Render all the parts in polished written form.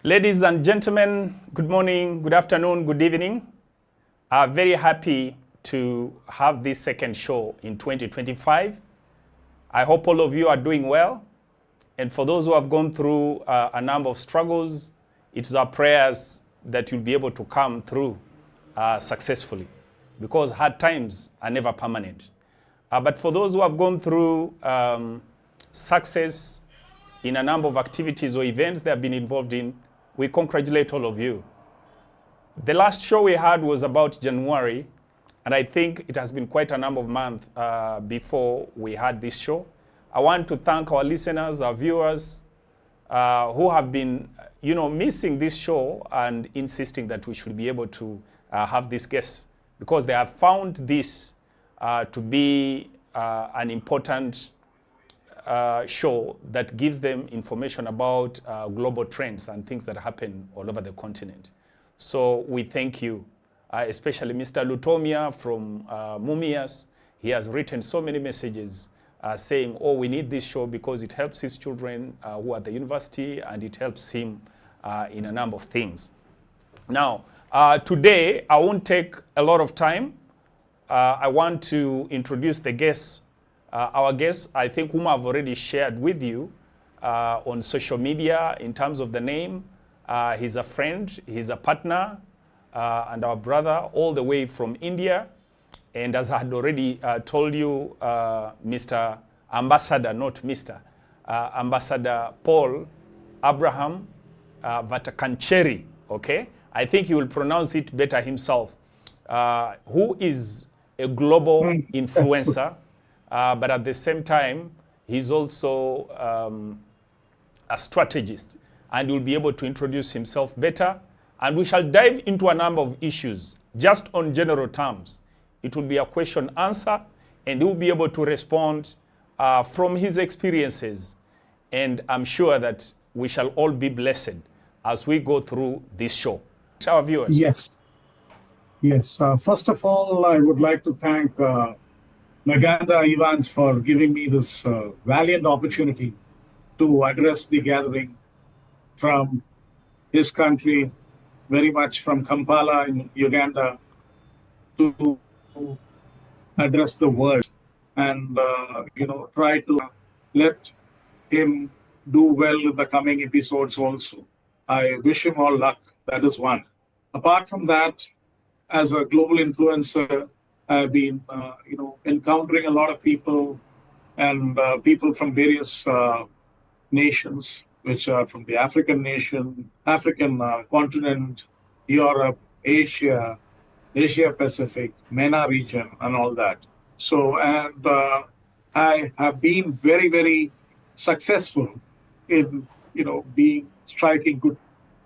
Ladies and gentlemen, good morning, good afternoon, good evening. I'm very happy to have this second show in 2025. I hope all of you are doing well. And for those who have gone through a number of struggles, it's our prayers that you'll be able to come through successfully, because hard times are never permanent. But for those who have gone through success in a number of activities or events they have been involved in, we congratulate all of you. The last show we had was about January, and I think it has been quite a number of months before we had this show. I want to thank our listeners, our viewers, who have been, missing this show and insisting that we should be able to have these guests, because they have found this to be an important show that gives them information about global trends and things that happen all over the continent. So we thank you, especially Mr. Lutomia from Mumias. He has written so many messages saying, oh, we need this show because it helps his children who are at the university, and it helps him in a number of things. Now, today, I won't take a lot of time. I want to introduce the guests. Our guest, I think, whom I've already shared with you on social media in terms of the name. He's a friend, he's a partner, and our brother all the way from India. And as I had already told you, Mr. Ambassador, not Mr. Ambassador Paul Abraham Vatakencherry, okay? I think he will pronounce it better himself, who is a global influencer. But at the same time, he's also a strategist, and will be able to introduce himself better. And we shall dive into a number of issues, just on general terms. It will be a question answer, and he will be able to respond from his experiences. And I'm sure that we shall all be blessed as we go through this show. Our viewers. Yes. First of all, I would like to thank Maganda Evans for giving me this valiant opportunity to address the gathering from his country, very much from Kampala in Uganda, to address the world and try to let him do well in the coming episodes also. I wish him all luck. That is one. Apart from that, as a global influencer, I've been, encountering a lot of people and people from various nations, which are from the African continent, Europe, Asia, Asia Pacific, MENA region, and all that. So, and I have been very, very successful in, striking good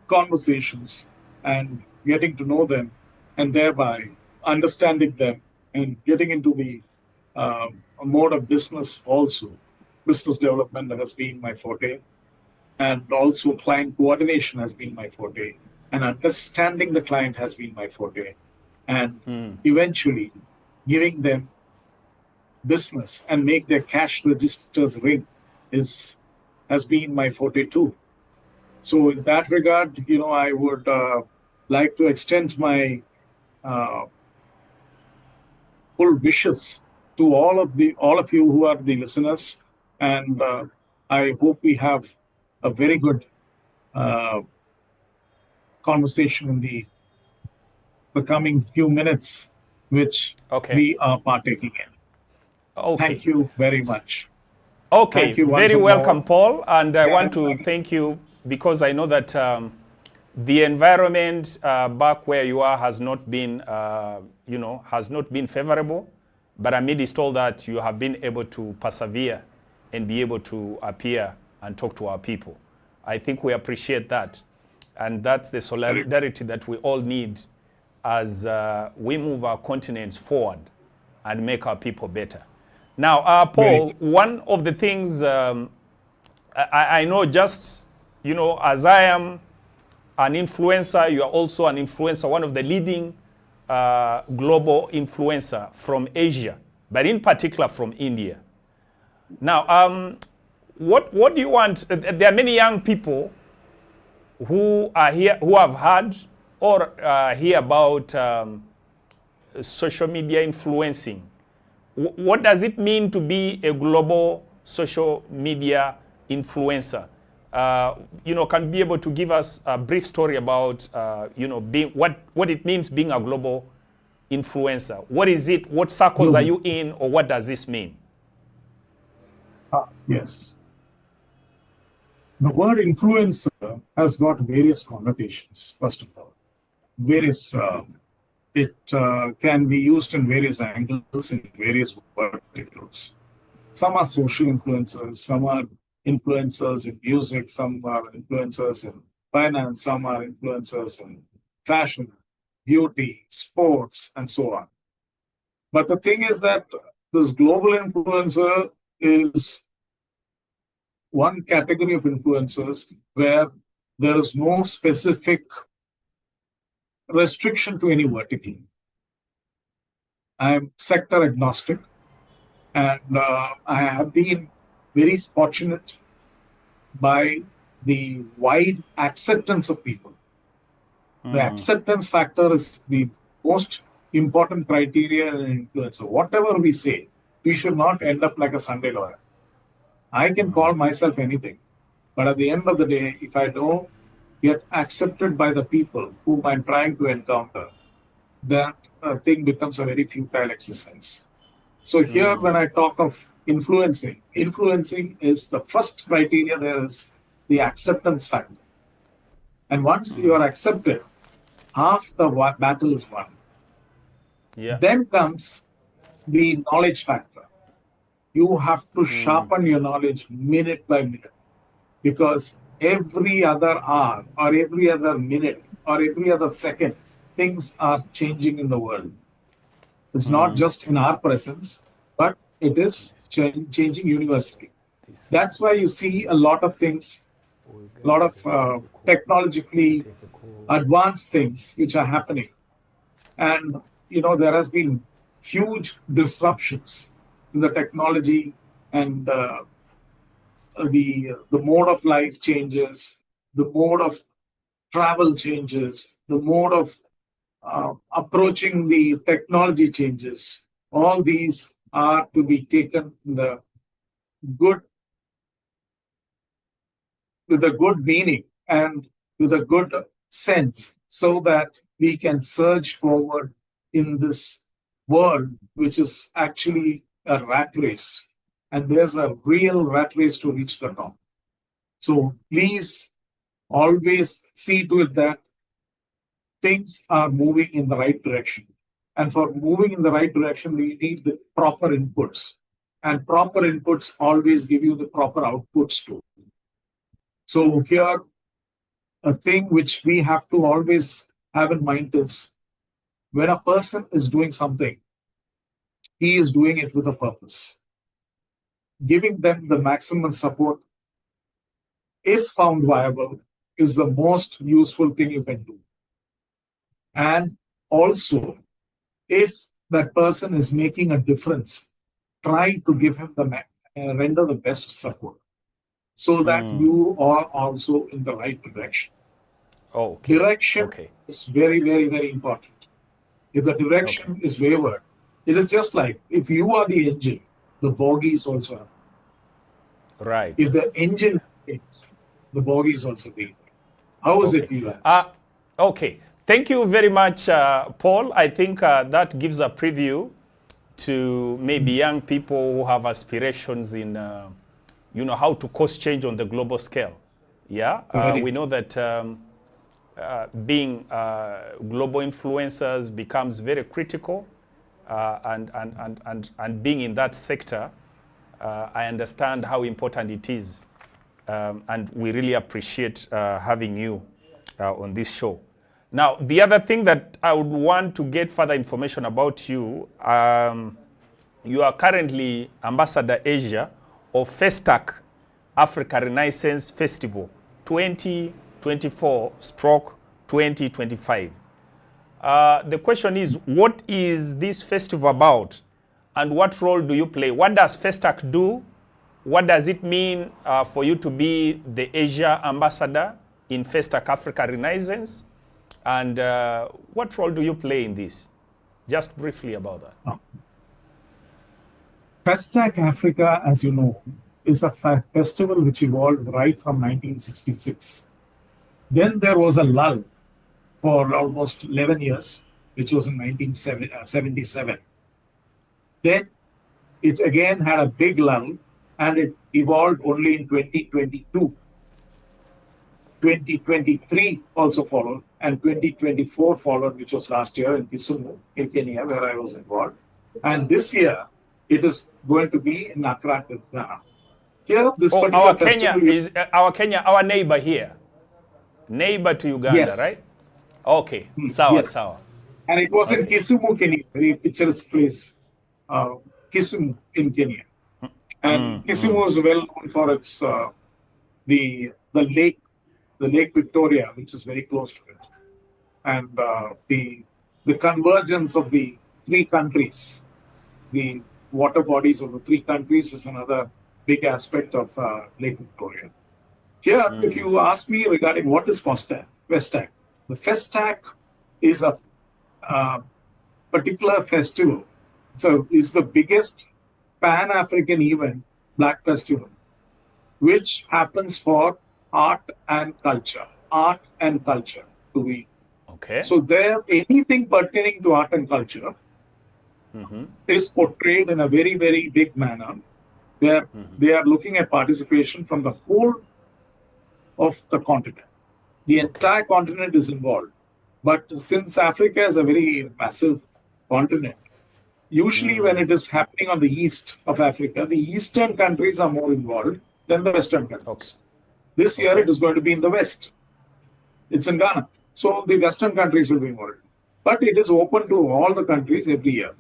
conversations and getting to know them, and thereby understanding them and getting into the mode of business also. Business development has been my forte, and also client coordination has been my forte, and understanding the client has been my forte, and eventually giving them business and make their cash registers ring has been my forte too. So in that regard, I would like to extend my full wishes to all of you who are the listeners, and I hope we have a very good conversation in the coming few minutes, which we are partaking in. Okay. Thank you very much. Okay, thank you very welcome, Paul, and I want to thank you because I know that the environment back where you are has not been, favorable, but amidst all that, you have been able to persevere and be able to appear and talk to our people. I think we appreciate that, and that's the solidarity that we all need as we move our continents forward and make our people better. Now, Paul, one of the things I know, just, as I am an influencer, you are also an influencer, one of the leading global influencer from Asia, but in particular from India. Now, what do you want? There are many young people who are here, who have heard or hear about social media influencing. What does it mean to be a global social media influencer? Can be able to give us a brief story about, being what it means being a global influencer. What is it? What circles are you in, or what does this mean? Yes. The word influencer has got various connotations, first of all. It can be used in various angles, in various verticals. Some are social influencers, some are influencers in music, some are influencers in finance, some are influencers in fashion, beauty, sports, and so on. But the thing is that this global influencer is one category of influencers where there is no specific restriction to any vertical. I'm sector agnostic, and I have been very fortunate by the wide acceptance of people. The acceptance factor is the most important criteria in an influencer. Whatever we say, we should not end up like a Sunday lawyer. I can call myself anything, but at the end of the day, if I don't get accepted by the people whom I'm trying to encounter, that thing becomes a very futile exercise. So here, when I talk of influencing is the first criteria. There is the acceptance factor. And once you are accepted, half the battle is won. Yeah. Then comes the knowledge factor. You have to sharpen your knowledge minute by minute, because every other hour or every other minute or every other second, things are changing in the world. It's not just in our presence, but it is changing universally. That's why you see a lot of things, a lot of technologically advanced things which are happening. And, there has been huge disruptions in the technology, and the mode of life changes, the mode of travel changes, the mode of approaching the technology changes. All these are to be taken with a good meaning and with a good sense, so that we can surge forward in this world, which is actually a rat race. And there's a real rat race to reach the top. So please always see to it that things are moving in the right direction. And for moving in the right direction, we need the proper inputs. And proper inputs always give you the proper outputs too. So here, a thing which we have to always have in mind is, when a person is doing something, he is doing it with a purpose. Giving them the maximum support, if found viable, is the most useful thing you can do. And also, if that person is making a difference, try to give him render the best support, so that you are also in the right direction. Direction is very, very, very important. If the direction is wavered, it is just like if you are the engine, the bogies also happen. Right. If the engine fails, the bogies also fail. How is it, Lance? Okay. Thank you very much, Paul. I think that gives a preview to maybe young people who have aspirations in, how to cause change on the global scale. Yeah, we know that being global influencers becomes very critical, and being in that sector, I understand how important it is, and we really appreciate having you on this show. Now, the other thing that I would want to get further information about you, you are currently Ambassador Asia of FESTAC Africa Renaissance Festival 2024/2025. The question is, what is this festival about, and what role do you play? What does FESTAC do? What does it mean for you to be the Asia ambassador? in Festac Africa Renaissance? And what role do you play in this? Just briefly about that. Oh. Festac Africa, as you know, is a festival which evolved right from 1966. Then there was a lull for almost 11 years, which was in 1977. Then it again had a big lull, and it evolved only in 2022. 2023 also followed, and 2024 followed, which was last year in Kisumu, in Kenya, where I was involved. And this year, it is going to be in Accra, Ghana. Here, this particular our Kenya festival is our neighbor here, neighbor to Uganda, yes. right? Okay, sawa, yes. sawa. And it was in Kisumu, Kenya, very picturesque place, Kisumu in Kenya. And Kisumu is well known for its the lake Victoria, which is very close to it, and the convergence of the three countries, the water bodies of the three countries is another big aspect of Lake Victoria. Here, if you ask me regarding what is Festac, the Festac is a particular festival. So it's the biggest Pan-African event, Black Festival, which happens for art and culture. Art and culture to be. Okay. So there, anything pertaining to art and culture is portrayed in a very, very big manner, where they are looking at participation from the whole of the continent. The entire continent is involved. But since Africa is a very massive continent, usually when it is happening on the east of Africa, the eastern countries are more involved than the western countries. Okay. This year it is going to be in the west. It's in Ghana. So the western countries will be involved. But it is open to all the countries every year.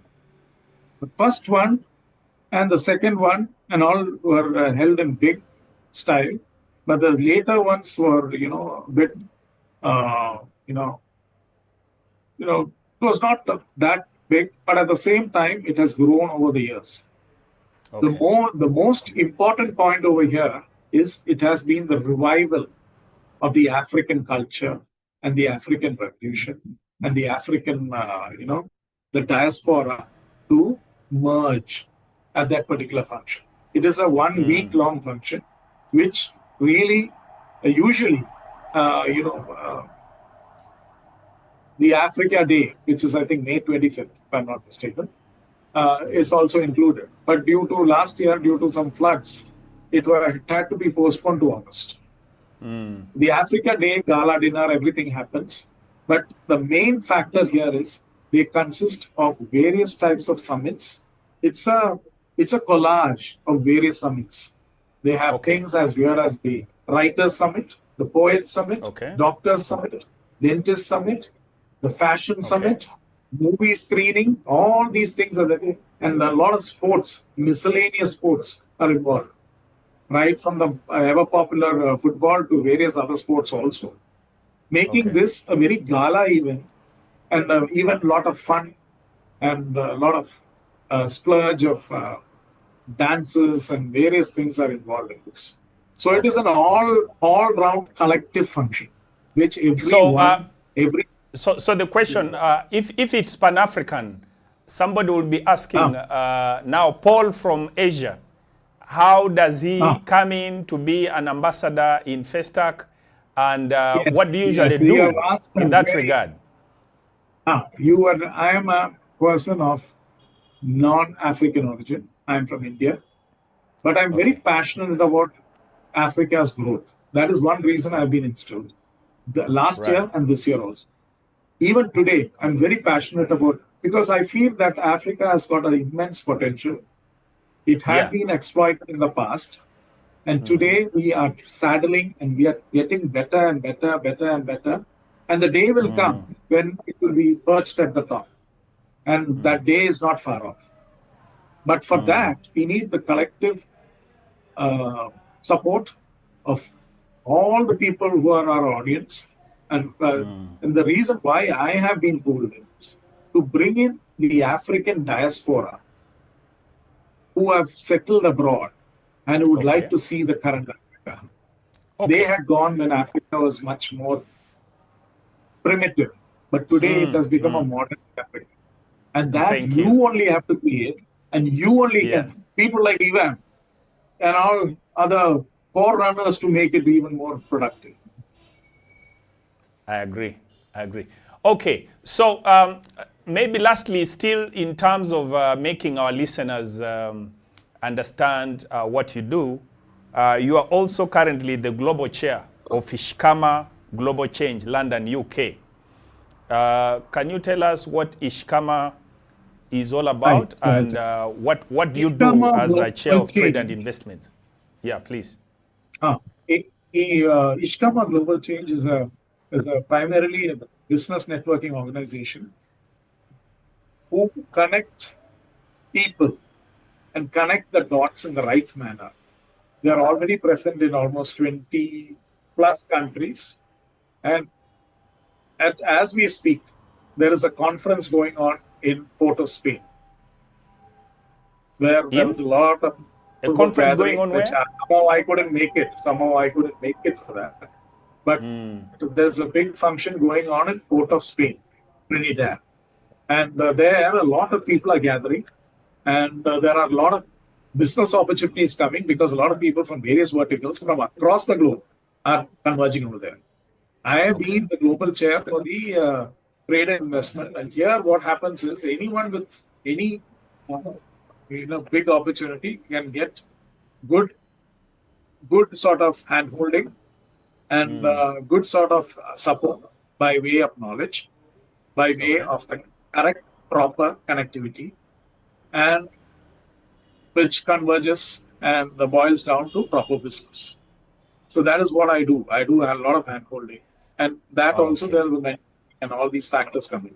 The first one and the second one and all were held in big style. But the later ones were, a bit, it was not that big, but at the same time, it has grown over the years. Okay. The most important point over here is it has been the revival of the African culture and the African revolution and the African, the diaspora to merge at that particular function. It is a 1 week long function, which really, usually, the Africa Day, which is, I think, May 25th, if I'm not mistaken, is also included. But last year, due to some floods, it had to be postponed to August. The Africa Day, gala dinner, everything happens. But the main factor here is they consist of various types of summits. It's a collage of various summits. They have things as weird as the Writers' Summit, the Poets' Summit, Doctors' Summit, Dentist Summit, the Fashion Summit, movie screening, all these things are there. And a lot of sports, miscellaneous sports are involved. Right from the ever popular football to various other sports also. Making this a very gala event and even a lot of fun and a lot of splurge of dances and various things are involved in this. So it is an all-round collective function, which So the question, if it's Pan-African, somebody will be asking now, Paul from Asia, how does he come in to be an ambassador in Festac, and what do you usually do in that regard? I am a person of non-African origin. I am from India, but I'm very passionate about Africa's growth. That is one reason I've been instilled. The last year and this year also. Even today, I'm very passionate about, because I feel that Africa has got an immense potential. It had been exploited in the past. And today we are saddling and we are getting better and better, better and better. And the day will come when it will be perched at the top. And that day is not far off. But for that, we need the collective support of all the people who are our audience. And the reason why I have been pulled in is to bring in the African diaspora who have settled abroad and who would like to see the current Africa. They Okay. had gone when Africa was much more primitive, but today it has become a modern Africa. And that Thank you you. only have to create, and you only Yeah, can. People like Ivan and all other forerunners to make it even more productive. I agree. I agree. Okay, so maybe lastly, still in terms of making our listeners understand what you do, you are also currently the global chair of Ishkama Global Change, London, UK. Can you tell us what Ishkama is all Right, about, right. and what do you do Ishkama as a chair Global of trade and Change. investments? Yeah, please. Ah, Ishkama Global Change is a primarily a business networking organization who connect people and connect the dots in the right manner. They are already present in almost 20 plus countries. And as we speak, there is a conference going on in Port of Spain where there In was a lot of a people were conference going gathering, on which where? somehow I couldn't make it. Somehow I couldn't make it for that. But there's a big function going on in Port of Spain, Trinidad. And there, a lot of people are gathering. And there are a lot of business opportunities coming because a lot of people from various verticals from across the globe are converging over there. I have Okay. been the global chair for the trade and investment. And here, what happens is anyone with any big opportunity can get good good sort of hand holding and good sort of support by way of knowledge, by way Okay. of the correct, proper connectivity, and which converges and boils down to proper business. So that is what I do. I do a lot of hand holding. And that also, Okay. there is a mentoring and all these factors coming.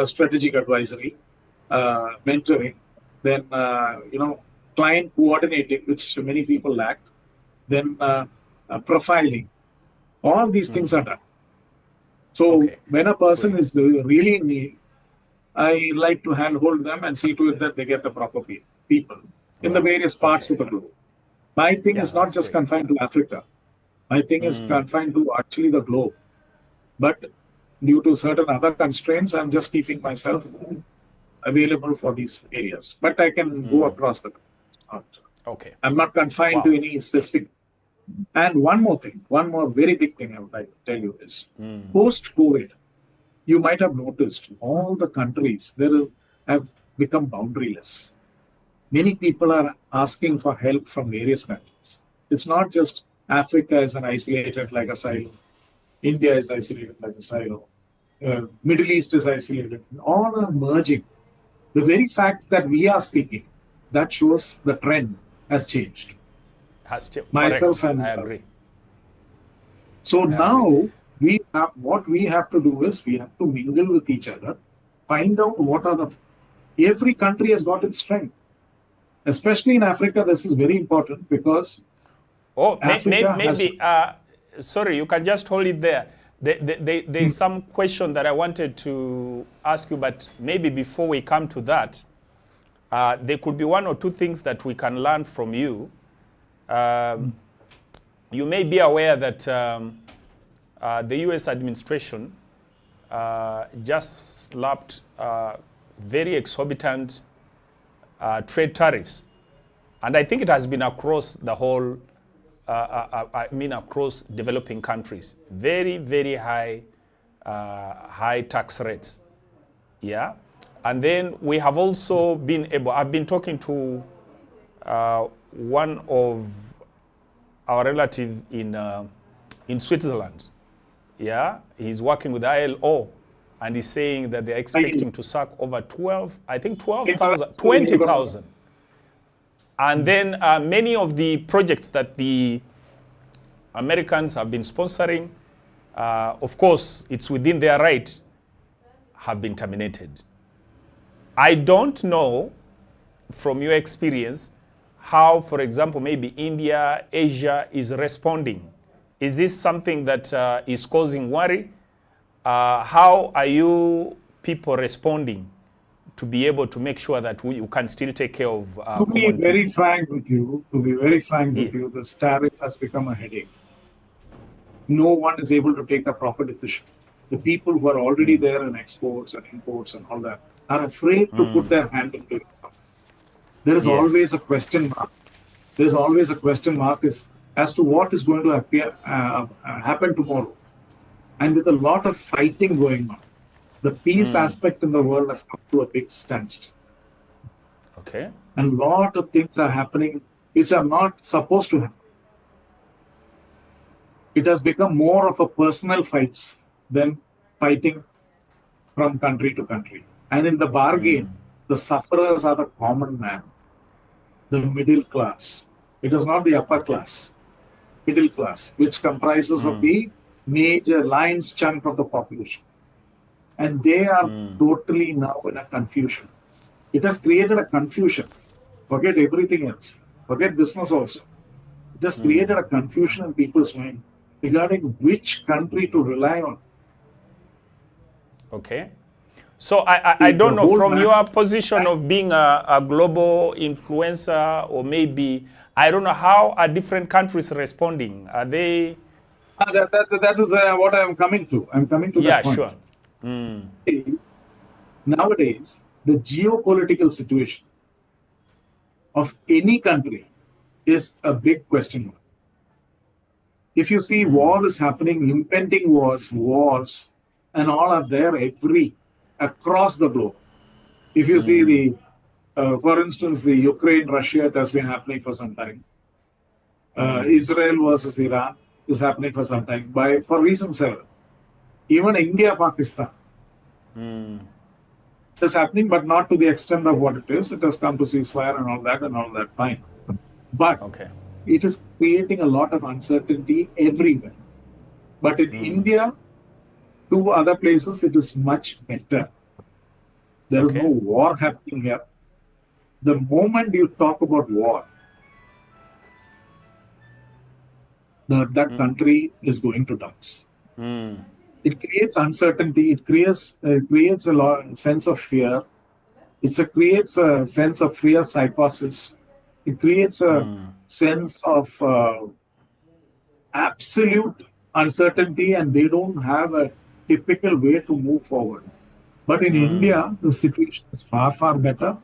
Strategic advisory, mentoring, then, client coordinating, which many people lack, then profiling. All these things are done. So Okay. when a person Great. is really in need, I like to handhold them and see to it that they get the proper people in the Wow. various parts Okay. of the globe. My thing Yeah, is not that's just great. confined to Africa. My thing is confined to actually the globe. But due to certain other constraints, I'm just keeping myself available for these areas. But I can go across the continent. Okay. I'm not confined to Wow. any specific. And one more thing, one more very big thing I would like to tell you is post COVID, you might have noticed all the countries have become boundaryless. Many people are asking for help from various countries. It's not just Africa is an isolated like a silo. India is isolated like a silo. Middle East is isolated. All are merging. The very fact that we are speaking, that shows the trend has changed. Myself Correct. I and agree. so I agree. now what we have to do is we have to mingle with each other, find out what are the every country has got its strength. Especially in Africa, this is very important because Oh, Africa has maybe, sorry, you can just hold it there. There's some question that I wanted to ask you, but maybe before we come to that, there could be one or two things that we can learn from you. You may be aware that the US administration just slapped very exorbitant trade tariffs. And I think it has been across the whole, across developing countries. Very, very high, high tax rates. Yeah. And then we have also been able, I've been talking to one of our relative in Switzerland. Yeah. He's working with ILO. And he's saying that they're expecting to sack over 20,000. And then many of the projects that the Americans have been sponsoring, of course, it's within their right, have been terminated. I don't know from your experience how, for example, maybe India, Asia is responding. Is this something that is causing worry? How are you people responding to be able to make sure that you can still take care of to be common very people? frank with you, Yeah. this tariff has become a headache. no one is able to take a proper decision. The people who are already there in exports and imports and all that are afraid to put their hand into it. There is Yes. always a question mark. There is always a question mark as to what is going to happen tomorrow. And with a lot of fighting going on, the peace aspect in the world has come to a big standstill. Okay. And a lot of things are happening which are not supposed to happen. It has become more of a personal fights than fighting from country to country. And in the bargain, the sufferers are the common man, the middle class. It is not the upper Okay. class, middle class, which comprises of the major lion's chunk of the population. And they are totally now in a confusion. It has created a confusion. Forget everything else. Forget business also. It has created a confusion in people's mind regarding which country to rely on. Okay. So I The don't know, whole from man. your position of being a global influencer, or maybe, I don't know, how are different countries responding? Are they? That is what I am coming to. I'm coming to that Yeah, point. sure. Mm. Nowadays, the geopolitical situation of any country is a big question mark. If you see war is happening, impending wars, and all are there across the globe. If you see for instance, the Ukraine-Russia has been happening for some time. Israel versus Iran is happening for some time for reasons several. Even India-Pakistan is happening, but not to the extent of what it is. It has come to ceasefire and all that, fine. But Okay. it is creating a lot of uncertainty everywhere. But in India, to other places, it is much better. There is no Okay. war happening here. The moment you talk about war, that country is going to dance. It creates uncertainty. It creates a sense of fear. Creates a sense of fear psychosis. It creates a sense of absolute uncertainty, and they don't have a typical way to move forward. But in India, the situation is far, far better.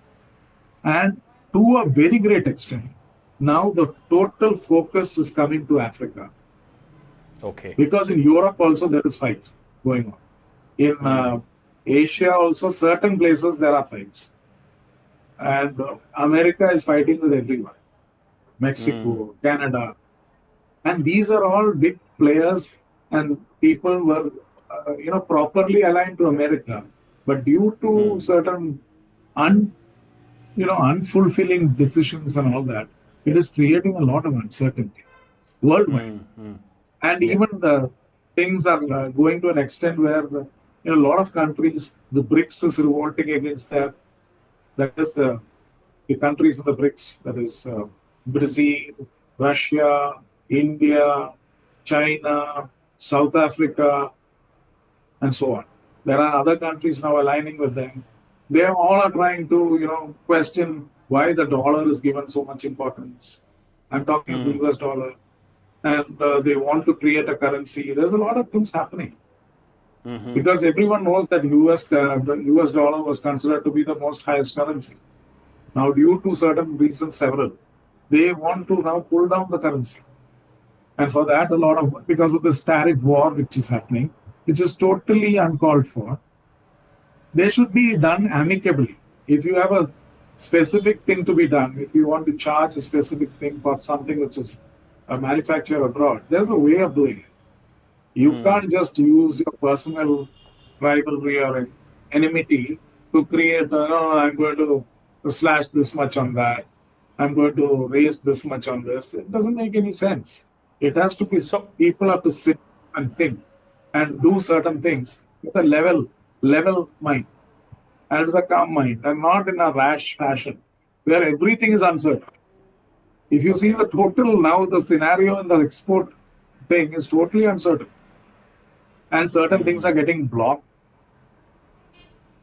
And to a very great extent, now the total focus is coming to Africa. Okay. Because in Europe also there is fight going on. In Asia also, certain places there are fights. And America is fighting with everyone. Mexico, Canada. And these are all big players, and people were, properly aligned to America. But due to certain unfulfilling decisions and all that, it is creating a lot of uncertainty worldwide. And Yeah. even the things are going to an extent where a lot of countries, the BRICS is revolting against that. That is the countries in the BRICS, that is Brazil, Russia, India, China, South Africa, and so on. There are other countries now aligning with them. They all are trying to, question why the dollar is given so much importance. I'm talking of the US dollar. And they want to create a currency. There's a lot of things happening. Because everyone knows that the US dollar was considered to be the most highest currency. Now, due to certain reasons, several, they want to now pull down the currency. And for that, because of this tariff war which is happening, which is totally uncalled for, they should be done amicably. If you have a specific thing to be done, if you want to charge a specific thing for something which is manufactured abroad, there's a way of doing it. You can't just use your personal rivalry or enmity to create, I'm going to slash this much on that. I'm going to raise this much on this. It doesn't make any sense. It has to be, So people have to sit and think and do certain things with a level mind and with a calm mind, and not in a rash fashion where everything is uncertain. If you see okay. the total now, the scenario in the export thing is totally uncertain. And certain things are getting blocked.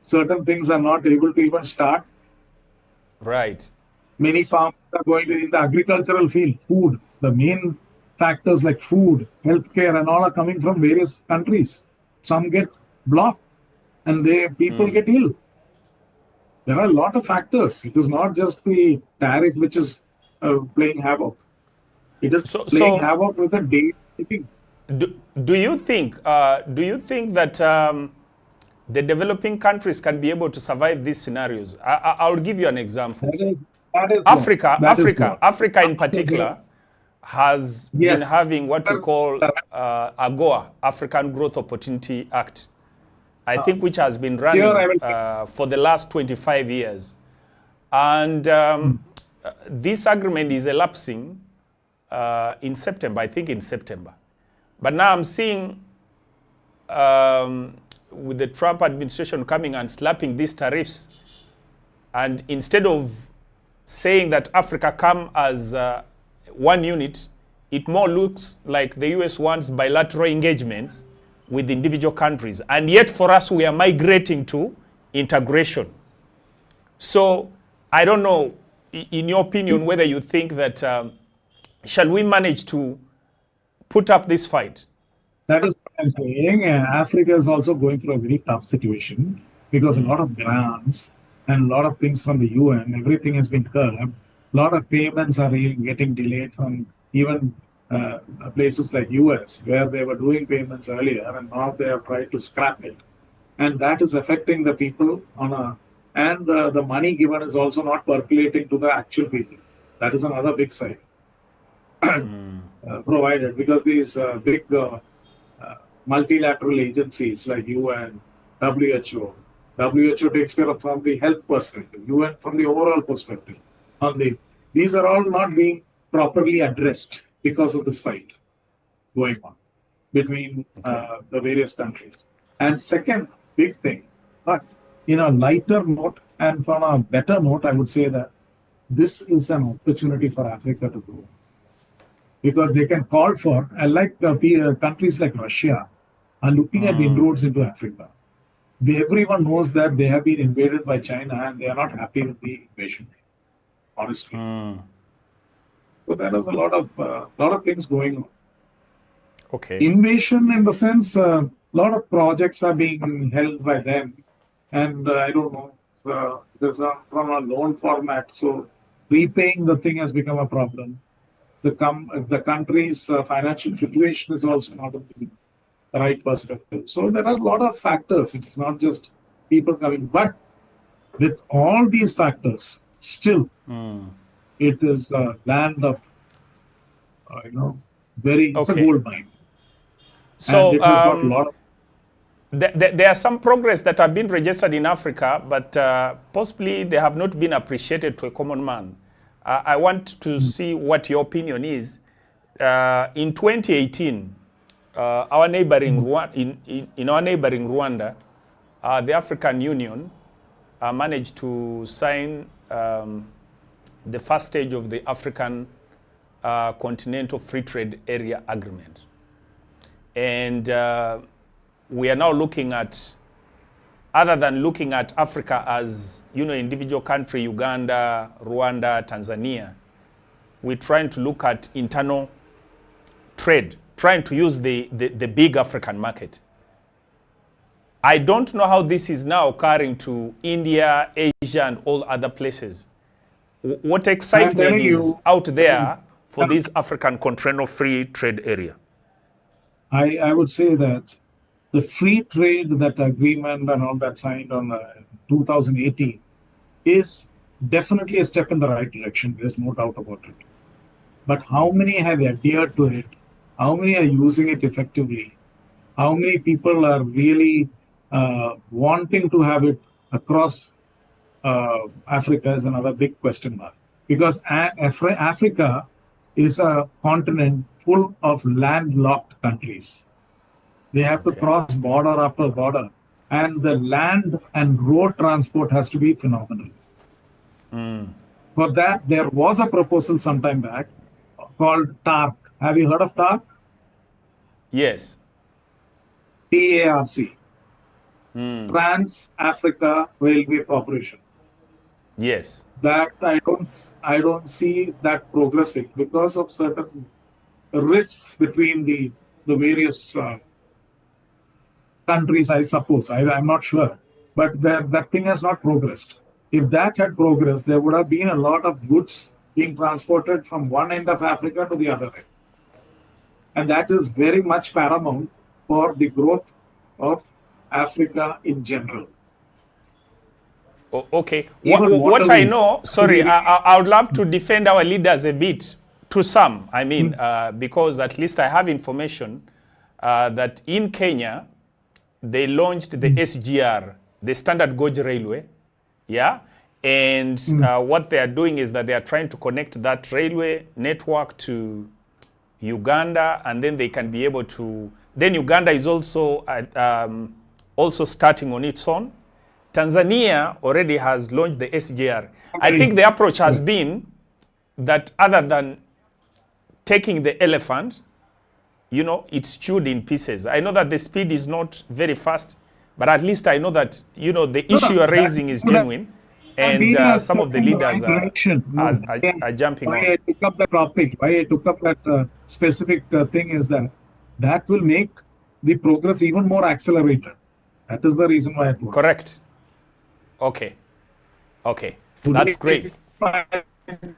Certain things are not able to even start. Right. Many farmers are going to, in the agricultural field, food, the main factors like food, healthcare, and all are coming from various countries. Some get blocked, and people get ill. There are a lot of factors. It is not just the tariff which is playing havoc. It is playing So havoc with the daily living. do you think that the developing countries can be able to survive these scenarios? I'll give you an example. That is what. Africa in particular has been Yes. having what we call AGOA, African Growth Opportunity Act, I think, which has been Here I running will. for the last 25 years. And this agreement is elapsing in September, I think in September. But now I'm seeing with the Trump administration coming and slapping these tariffs, and instead of saying that Africa come as one unit, it more looks like the US wants bilateral engagements with individual countries. And yet for us, we are migrating to integration. So I don't know, in your opinion, whether you think that shall we manage to put up this fight? That is what I'm saying. Africa is also going through a very tough situation because a lot of grants and a lot of things from the UN, everything has been curbed. A lot of payments are really getting delayed from even places like US, where they were doing payments earlier, and now they have tried to scrap it. And that is affecting the people and the money given is also not percolating to the actual people. That is another big side provided, because these big multilateral agencies like UN, WHO. WHO takes care of from the health perspective, UN from the overall perspective. These are all not being properly addressed because of this fight going on between the various countries. And second big thing, but in a lighter note and from a better note, I would say that this is an opportunity for Africa to grow. Because they can call for, like countries like Russia are looking at the inroads into Africa. Everyone knows that they have been invaded by China and they are not happy with the invasion, honestly. So there is a lot of things going on. Okay. Invasion in the sense, a lot of projects are being held by them. And I don't know, there's from a loan format. So repaying the thing has become a problem. The country's financial situation is also not in the right perspective. So there are a lot of factors. It is not just people coming. But with all these factors, still, it is a land of, it's a gold mine. So and it has got a lot of. There are some progress that have been registered in Africa, but possibly they have not been appreciated to a common man. I want to see what your opinion is. In 2018, our neighboring in our neighboring Rwanda, the African Union managed to sign the first stage of the African Continental Free Trade Area Agreement. And we are now looking at, other than looking at Africa as, individual country, Uganda, Rwanda, Tanzania, we're trying to look at internal trade, trying to use the big African market. I don't know how this is now occurring to India, Asia, and all other places. What excitement is out there for this African Continental Free Trade Area? I would say that the free trade, that agreement and all that signed on 2018 is definitely a step in the right direction. There's no doubt about it. But how many have adhered to it? How many are using it effectively? How many people are really wanting to have it across Africa is another big question mark. Because Africa is a continent full of landlocked countries. They have to cross border after border. And the land and road transport has to be phenomenal. For that, there was a proposal some time back called TARC. Have you heard of TARC? Yes. TARC. Trans-Africa Railway Corporation. Yes. That I don't see that progressing because of certain rifts between the various countries, I suppose. I'm not sure. But that thing has not progressed. If that had progressed, there would have been a lot of goods being transported from one end of Africa to the other end. And that is very much paramount for the growth of Africa in general. Okay. Even What I waterways. know, sorry, I would love to defend our leaders a bit, to some, I mean, because at least I have information that in Kenya, they launched the SGR, the Standard Gauge Railway, yeah? And what they are doing is that they are trying to connect that railway network to Uganda, and then they can be able to, then Uganda is also, also starting on its own. Tanzania already has launched the SGR. I think the approach has been that other than taking the elephant, you know, it's chewed in pieces. I know that the speed is not very fast, but at least I know that, you know, the issue you're raising is genuine, and some of the leaders are jumping why on. I took up the topic, why I took up that specific thing is that will make the progress even more accelerated. That is the reason why I put it. Correct. Okay. Okay. Today, That's great. It might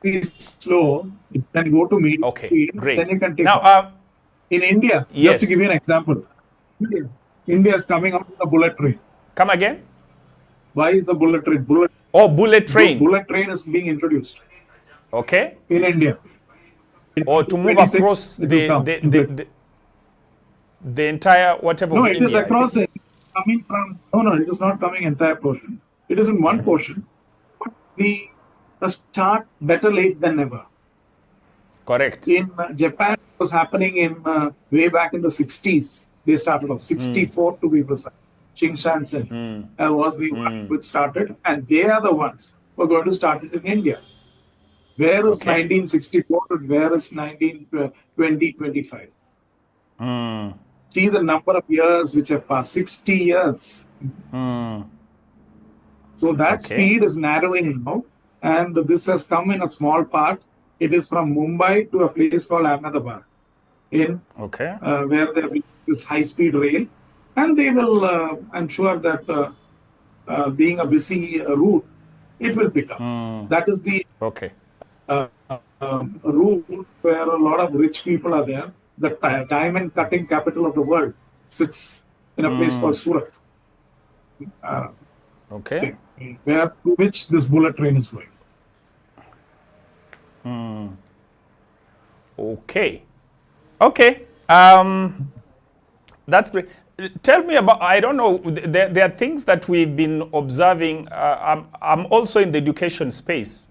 be slow. It can go to medium Okay, speed, great. then you can take Now, in India, just yes. to give you an example, India is coming out with a bullet train. Come again? Why is the bullet train? Bullet train. Bullet train is being introduced. Okay. In India. Or to move across the entire whatever. No, it is across it. Coming from no, it is not coming entire portion. It is in one portion. But the start better late than never. Correct. In Japan, it was happening in way back in the 60s. They started off 64 to be precise. Shinkansen was the one which started, and they are the ones who are going to start it in India. Where is 1964 and where is 2025? See the number of years which have passed, 60 years. So that speed is narrowing now, and this has come in a small part. It is from Mumbai to a place called Ahmedabad, where there will be this high-speed rail, and they will. I'm sure that being a busy route, it will pick up. That is the route where a lot of rich people are there. The diamond cutting capital of the world sits in a place called Surat. Where to which this bullet train is going. Okay. That's great. Tell me about, I don't know, there are things that we've been observing. I'm also in the education space.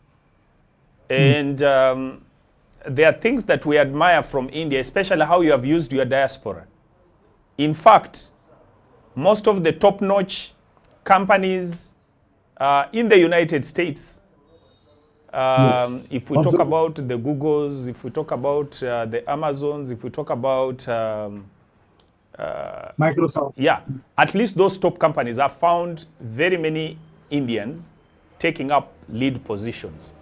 And there are things that we admire from India, especially how you have used your diaspora. In fact, most of the top-notch companies in the United States, if we talk about the Googles, if we talk about the Amazons, if we talk about Microsoft. Yeah, at least those top companies have found very many Indians taking up lead positions.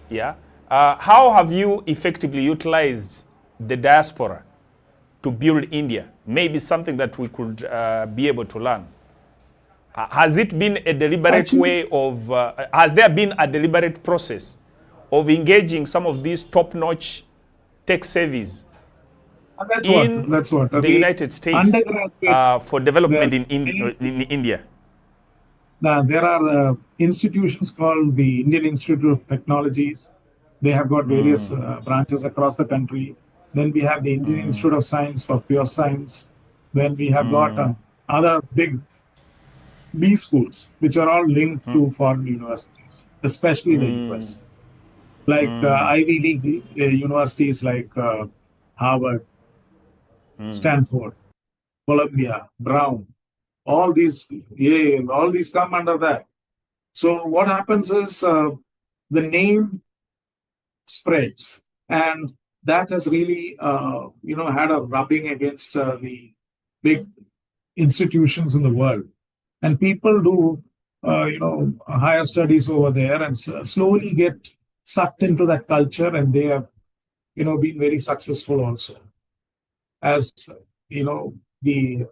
Yeah. How have you effectively utilized the diaspora to build India? Maybe something that we could be able to learn. Has it been a deliberate way of, has there been a deliberate process of engaging some of these top-notch tech savvies in the United States for development in India? Now, there are institutions called the Indian Institute of Technologies. They have got various branches across the country. Then we have the Indian Institute of Science for pure science. Then we have got other big B schools, which are all linked to foreign universities, especially the US. Like Ivy League universities like Harvard, Stanford, Columbia, Brown, all these, Yale, all these come under that. So what happens is the name spreads, and that has really, had a rubbing against the big institutions in the world. And people do, higher studies over there and slowly get sucked into that culture, and they have been very successful also. As, the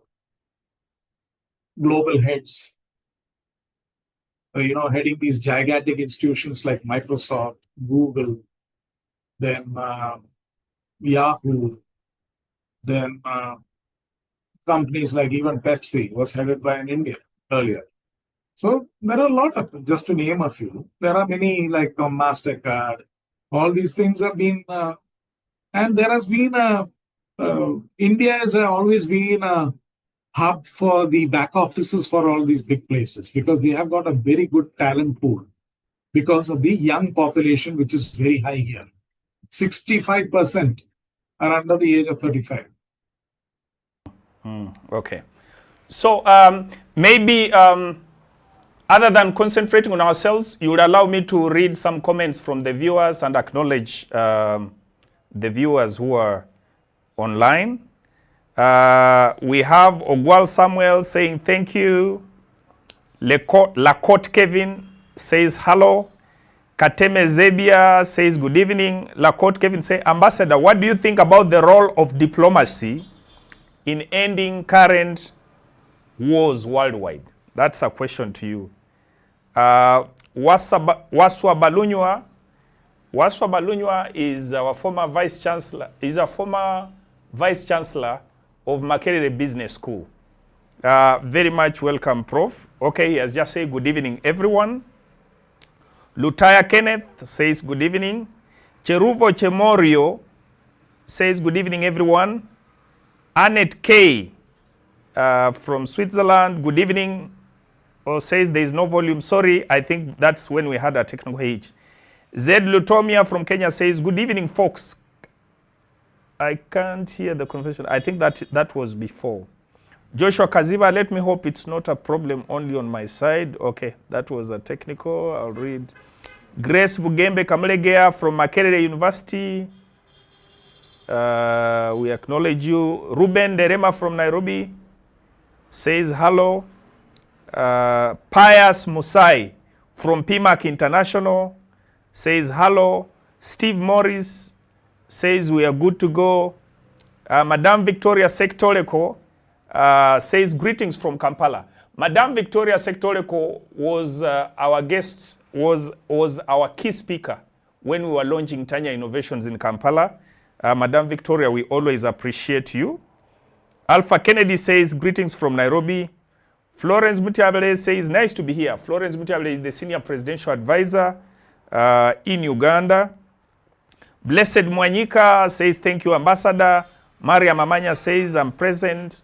global heads, heading these gigantic institutions like Microsoft, Google, then Yahoo, then companies like even Pepsi was headed by an Indian earlier. So there are a lot of, just to name a few, there are many like MasterCard. All these things have been, and there has been India has always been a hub for the back offices for all these big places because they have got a very good talent pool because of the young population, which is very high here. 65% are under the age of 35. Okay. So maybe other than concentrating on ourselves, you would allow me to read some comments from the viewers and acknowledge the viewers who are online. We have Ogwal Samuel saying thank you. Lakot Kevin says hello. Kateme Zebia says good evening. Lakot Kevin says, Ambassador, what do you think about the role of diplomacy in ending current wars worldwide? That's a question to you. Waswa Balunywa is our former vice chancellor. Is a former vice chancellor of Makerere Business School. Very much welcome, Prof. Okay, he has just said good evening, everyone. Lutaya Kenneth says good evening. Cheruvo Chemorio says good evening, everyone. Annette K from Switzerland, good evening. Or says there is no volume. Sorry, I think that's when we had a technical hitch. Zed Lutomia from Kenya says, good evening, folks. I can't hear the conversation. I think that was before. Joshua Kaziva, let me hope it's not a problem only on my side. Okay, that was a technical. I'll read. Grace Bugembe Kamulegea from Makerere University. We acknowledge you. Ruben Derema from Nairobi says hello. Pius Musai from PMAC International says hello. Steve Morris says we are good to go. Madame Victoria Sektoreko says greetings from Kampala. Madame Victoria Sektoreko was our guest, was our key speaker when we were launching Tanya Innovations in Kampala. Madame Victoria, we always appreciate you. Alpha Kennedy says greetings from Nairobi. Florence Mutiabele says nice to be here. Florence Mutiabele is the senior presidential advisor in Uganda. Blessed Mwanyika says thank you, Ambassador. Maria Mamanya says I'm present.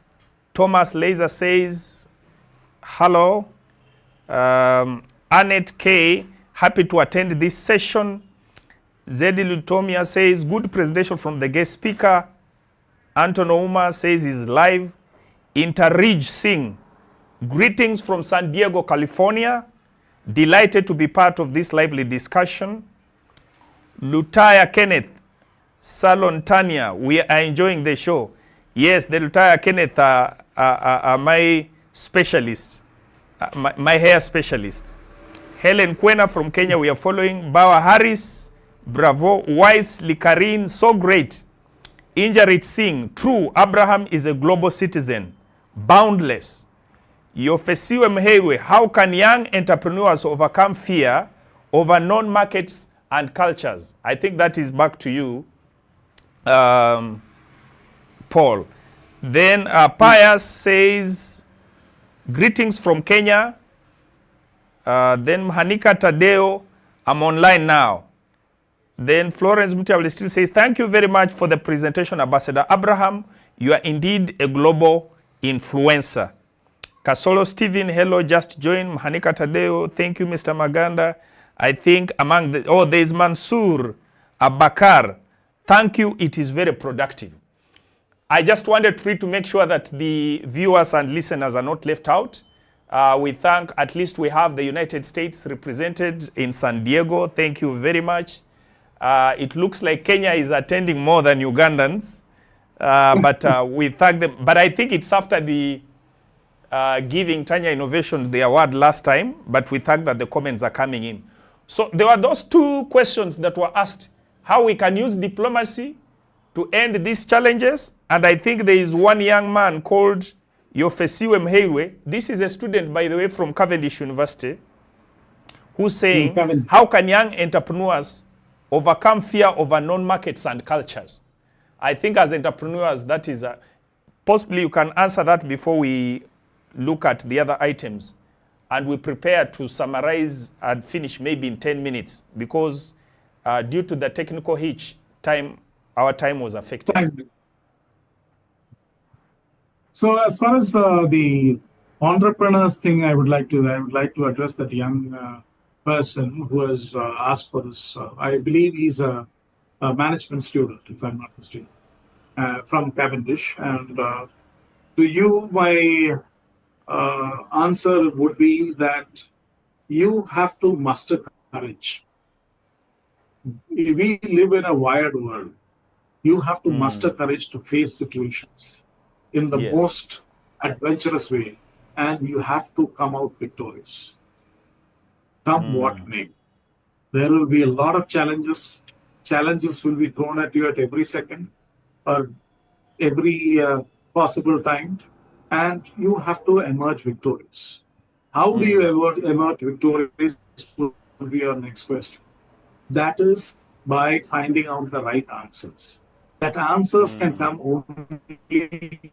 Thomas Laser says hello. Annette K, happy to attend this session. Zedi Lutomia says good presentation from the guest speaker. Anton Ouma says he's live. Interridge Singh, greetings from San Diego, California. Delighted to be part of this lively discussion. Lutaya Kenneth, Salon Tanya, we are enjoying the show. Yes, the Lutaya Kenneth are my specialists, my hair specialists. Helen Kwena from Kenya, we are following. Bawa Harris, bravo. Wise Likarin, so great. Injarit Singh, true, Abraham is a global citizen, boundless. Yofesiwe Mhewe, how can young entrepreneurs overcome fear over known markets and cultures? I think that is back to you, Paul. Then Pius says, greetings from Kenya. Then Hanika Tadeo, I'm online now. Then Florence Mutiabele still says, thank you very much for the presentation, Ambassador Abraham. You are indeed a global influencer. Kasolo Stephen, hello, just joined. Hanika Tadeo, thank you, Mr. Maganda. I think among the, there is Mansour Abakar. Thank you, it is very productive. I just wanted to make sure that the viewers and listeners are not left out. We thank, at least we have the United States represented in San Diego. Thank you very much. It looks like Kenya is attending more than Ugandans, but we thank them. But I think it's after the giving Tanya Innovation the award last time, but we thank that the comments are coming in. So there were those two questions that were asked. how we can use diplomacy to end these challenges. And I think there is one young man called Yofesiwe Mheiwe. This is a student, by the way, from Cavendish University, who's saying, how can young entrepreneurs overcome fear of unknown markets and cultures? I think as entrepreneurs, that is, possibly you can answer that before we look at the other items. And we prepare to summarize and finish maybe in 10 minutes because due to the technical hitch, our time was affected. So as far as the entrepreneurs thing, I would like to address that young person who has asked for this. I believe he's a management student, if I'm not mistaken, from Cavendish. And to you, my answer would be that you have to muster courage. We live in a wired world. You have to muster courage to face situations in the most adventurous way, and you have to come out victorious. Come what may. There will be a lot of challenges. Challenges will be thrown at you at every second or every possible time, and you have to emerge victorious. How do you emerge victorious will be your next question. That is by finding out the right answers. That answers can come only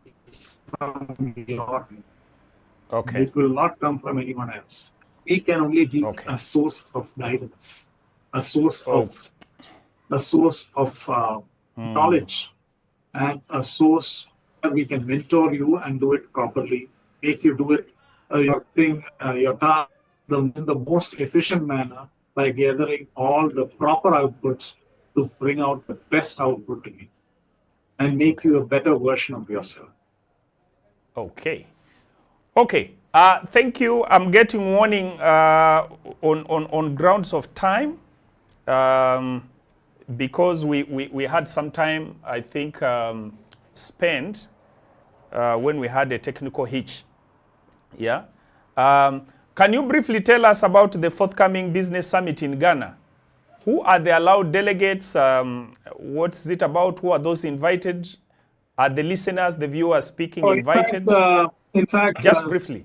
from your mind. Okay. It will not come from anyone else. We can only give a source of guidance, a source of knowledge, and a source where we can mentor you and do it properly, make you do it your task in the most efficient manner by gathering all the proper outputs to bring out the best output to you and make you a better version of yourself. Okay. Okay. Thank you. I'm getting warning on grounds of time because we had some time, I think, spent when we had a technical hitch. Yeah. Can you briefly tell us about the forthcoming business summit in Ghana? Who are the allowed delegates? What's it about? Who are those invited? Are the listeners, the viewers speaking invited? In fact, just briefly.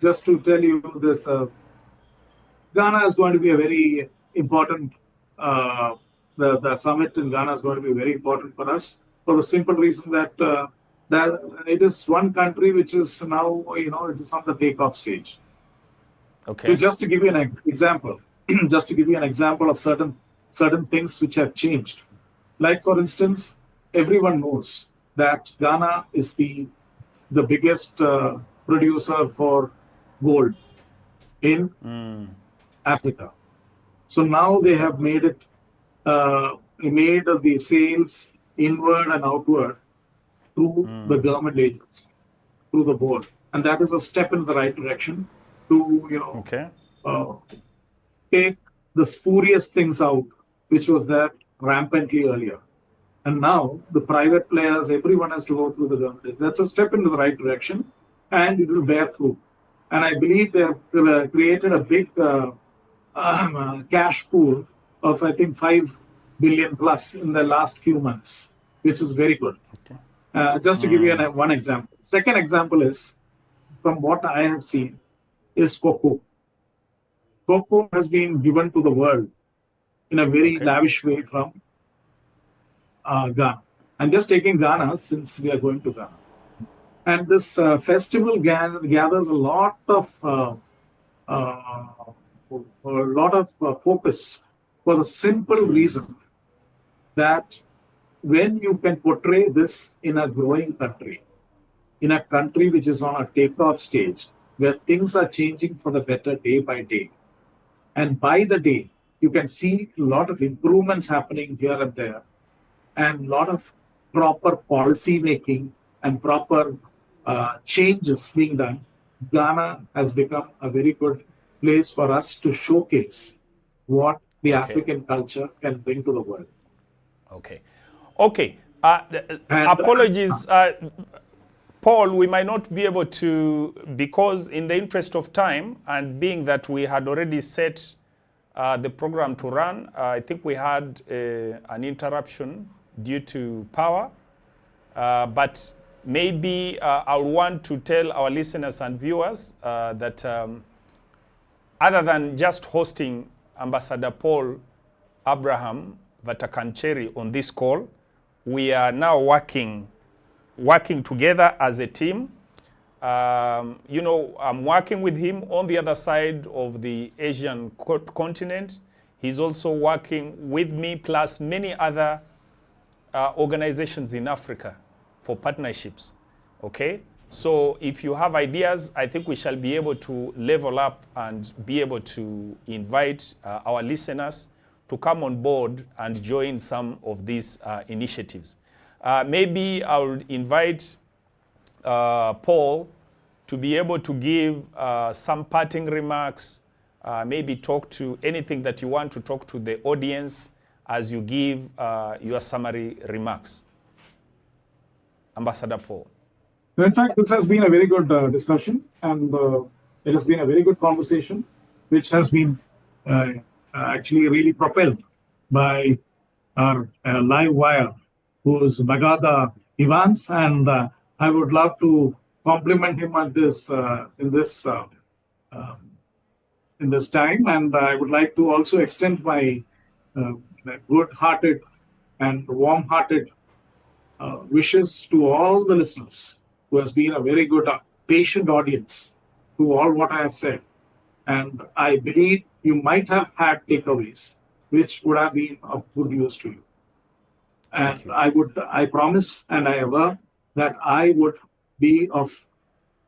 Just to tell you this, Ghana is going to be a very important, the summit in Ghana is going to be very important for us for the simple reason that that it is one country which is now, it is on the takeoff stage. Okay. So just to give you an example, of certain things which have changed. Like for instance, everyone knows that Ghana is the biggest producer for gold in Africa. So now they have made it, made the sales inward and outward through the government agency, through the board. And that is a step in the right direction to, take the spurious things out, which was there rampantly earlier. And now the private players, everyone has to go through the government. That's a step into the right direction, and it will bear fruit. And I believe they have created a big cash pool of, I think, 5 billion plus in the last few months, which is very good. Okay. Just to give you one example. Second example is, from what I have seen, is cocoa. Cocoa has been given to the world in a very lavish way from Ghana. I'm just taking Ghana since we are going to Ghana. And this festival gathers a lot of focus for the simple reason that when you can portray this in a growing country, in a country which is on a takeoff stage, where things are changing for the better day by day, and by the day, you can see a lot of improvements happening here and there, and a lot of proper policy making and proper changes being done. Ghana has become a very good place for us to showcase what the African culture can bring to the world. Okay. Okay. Apologies, Paul, we might not be able to, because in the interest of time and being that we had already set the program to run. I think we had an interruption due to power, but maybe I'll want to tell our listeners and viewers that other than just hosting Ambassador Paul Abraham Vatakencherry on this call, we are now working together as a team. You know, I'm working with him on the other side of the Asian continent. He's also working with me, plus many other organizations in Africa for partnerships. Okay? So if you have ideas, I think we shall be able to level up and be able to invite our listeners to come on board and join some of these initiatives. Maybe I will invite Paul to be able to give some parting remarks, maybe talk to anything that you want to talk to the audience as you give your summary remarks. Ambassador Paul. In fact, this has been a very good discussion, and it has been a very good conversation, which has been actually really propelled by our live wire, who is Maganda Evans, and I would love to compliment him at this in this time, and I would like to also extend my good-hearted and warm-hearted wishes to all the listeners, who has been a very good, patient audience to all what I have said. And I believe you might have had takeaways, which would have been of good use to you. And I promise and I aver that I would be of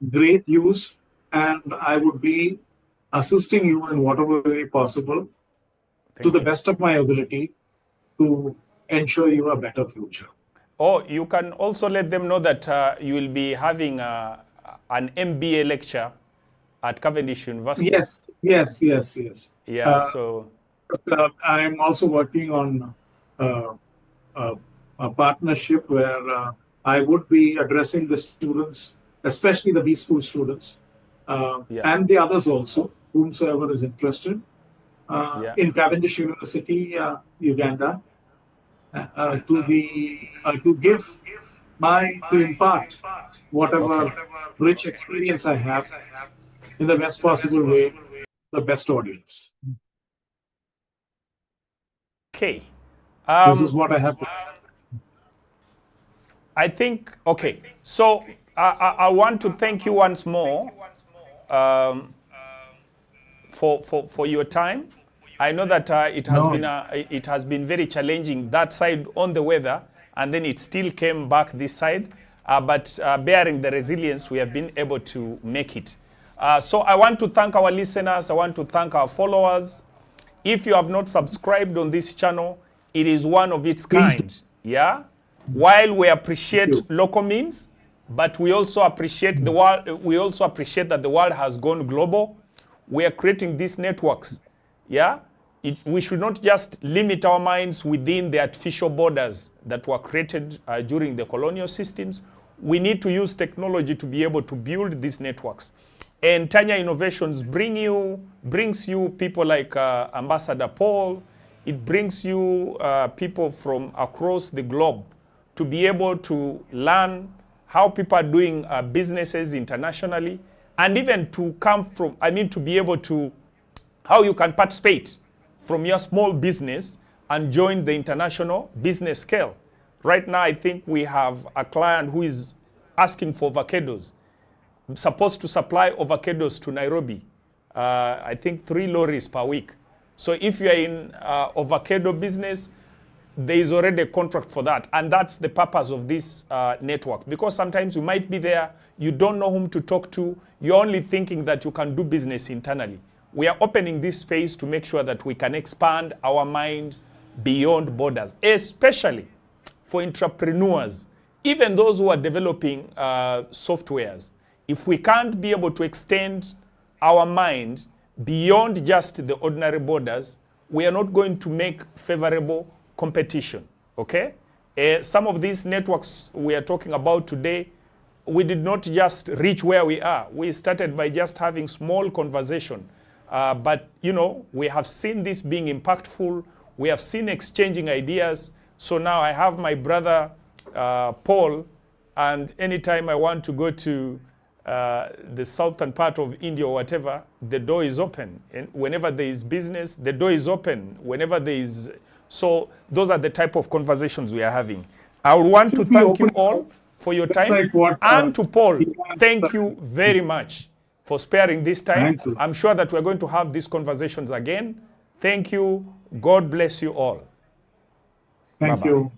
great use, and I would be assisting you in whatever way possible to the best of my ability to ensure you a better future. Oh, you can also let them know that you will be having an MBA lecture at Cavendish University. Yes. Yeah, so... I am also working on a partnership where I would be addressing the students, especially the B school students, and the others also, whomsoever is interested, in Cavendish University, Uganda, to impart whatever rich experience I have in the best possible way, the best audience. Okay. This is what I have to. I think, okay. So I want to thank you once more for your time. I know that it has been very challenging that side on the weather, and then it still came back this side. But bearing the resilience, we have been able to make it. So I want to thank our listeners. I want to thank our followers. If you have not subscribed on this channel, it is one of its kind. Yeah. While we appreciate local means, but we also appreciate the world. We also appreciate that the world has gone global. We are creating these networks. Yeah. We should not just limit our minds within the artificial borders that were created during the colonial systems. We need to use technology to be able to build these networks. And Tanya Innovations brings you people like Ambassador Paul. It brings you people from across the globe to be able to learn how people are doing businesses internationally, and even to come from, to be able to, how you can participate from your small business and join the international business scale. Right now, I think we have a client who is asking for avocados. I'm supposed to supply avocados to Nairobi. I think 3 lorries per week. So if you're in avocado business, there is already a contract for that. And that's the purpose of this network. Because sometimes you might be there, you don't know whom to talk to, you're only thinking that you can do business internally. We are opening this space to make sure that we can expand our minds beyond borders, especially for entrepreneurs, even those who are developing softwares. If we can't be able to extend our mind beyond just the ordinary borders, we are not going to make favorable competition, okay? Some of these networks we are talking about today, we did not just reach where we are. We started by just having small conversation. But, you know, we have seen this being impactful. We have seen exchanging ideas. So now I have my brother, Paul, and anytime I want to go to the southern part of India or whatever, the door is open. And whenever there is business, the door is open. Whenever there is... So those are the type of conversations we are having. I would want to thank you all for your time. And to Paul, thank you very much for sparing this time. I'm sure that we're going to have these conversations again. Thank you. God bless you all. Thank you.